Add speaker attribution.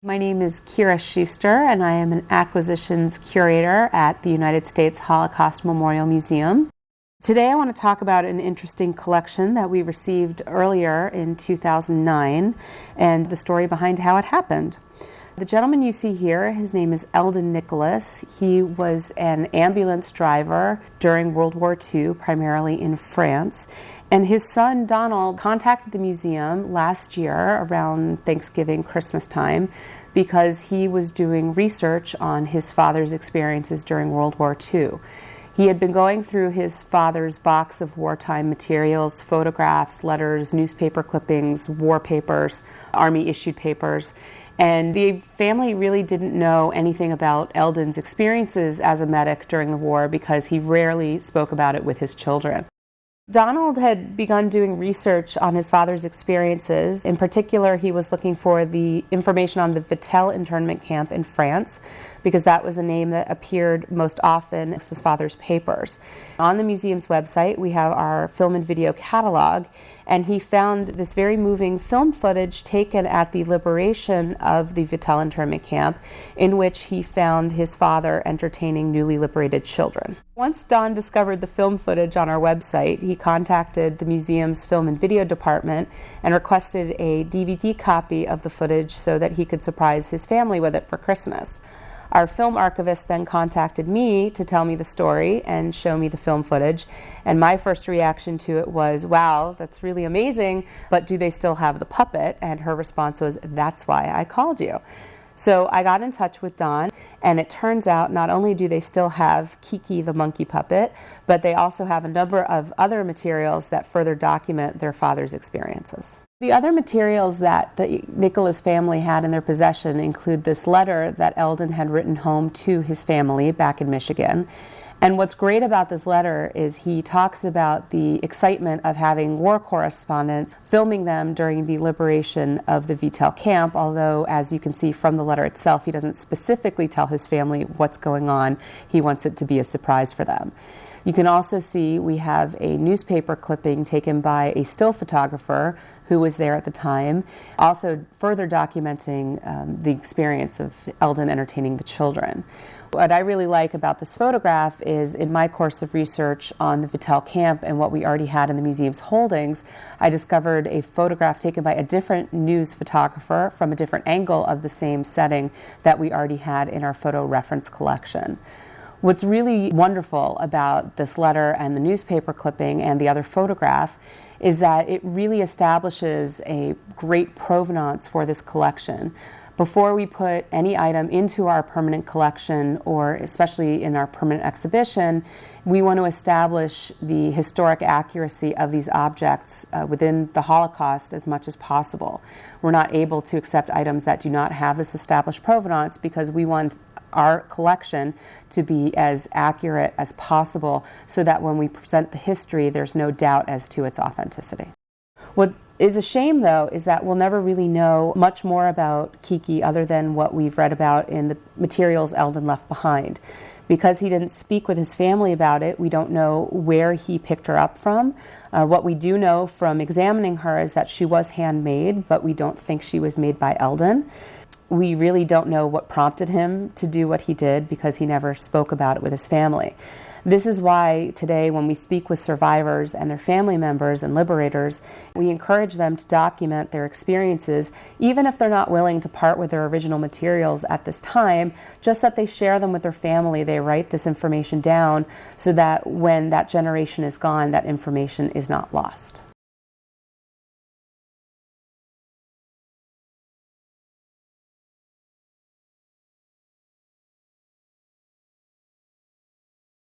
Speaker 1: My name is Kyra Schuster, and I am an acquisitions curator at the United States Holocaust Memorial Museum. Today I want to talk about an interesting collection that we received earlier in 2009 and the story behind how it happened. The gentleman you see here, his name is Eldon Nicholas. He was an ambulance driver during World War II, primarily in France. And his son, Donald, contacted the museum last year around Thanksgiving, Christmas time, because he was doing research on his father's experiences during World War II. He had been going through his father's box of wartime materials, photographs, letters, newspaper clippings, war papers, Army-issued papers, and the family really didn't know anything about Eldon's experiences as a medic during the war because he rarely spoke about it with his children. Donald had begun doing research on his father's experiences. In particular, he was looking for the information on the Vittel internment camp in France, because that was a name that appeared most often in his father's papers. On the museum's website, we have our film and video catalog, and he found this very moving film footage taken at the liberation of the Vittel internment camp, in which he found his father entertaining newly liberated children. Once Don discovered the film footage on our website, he contacted the museum's film and video department and requested a DVD copy of the footage so that he could surprise his family with it for Christmas. Our film archivist then contacted me to tell me the story and show me the film footage, and my first reaction to it was, wow, that's really amazing, but do they still have the puppet? And her response was, that's why I called you. So I got in touch with Don, and it turns out not only do they still have Kiki the monkey puppet, but they also have a number of other materials that further document their father's experiences. The other materials that the Nicholas family had in their possession include this letter that Eldon had written home to his family back in Michigan. And what's great about this letter is he talks about the excitement of having war correspondents filming them during the liberation of the Vittel camp, although, as you can see from the letter itself, he doesn't specifically tell his family what's going on. He wants it to be a surprise for them. You can also see we have a newspaper clipping taken by a still photographer who was there at the time, also further documenting the experience of Eldon entertaining the children. What I really like about this photograph is, in my course of research on the Vittel camp and what we already had in the museum's holdings, I discovered a photograph taken by a different news photographer from a different angle of the same setting that we already had in our photo reference collection. What's really wonderful about this letter and the newspaper clipping and the other photograph is that it really establishes a great provenance for this collection. Before we put any item into our permanent collection, or especially in our permanent exhibition, we want to establish the historic accuracy of these objects within the Holocaust as much as possible. We're not able to accept items that do not have this established provenance because we want our collection to be as accurate as possible so that when we present the history, there's no doubt as to its authenticity. What is a shame, though, is that we'll never really know much more about Kiki other than what we've read about in the materials Eldon left behind. Because he didn't speak with his family about it, we don't know where he picked her up from. What we do know from examining her is that she was handmade, but we don't think she was made by Eldon. We really don't know what prompted him to do what he did because he never spoke about it with his family. This is why today, when we speak with survivors and their family members and liberators, we encourage them to document their experiences, even if they're not willing to part with their original materials at this time, just that they share them with their family. They write this information down so that when that generation is gone, that information is not lost.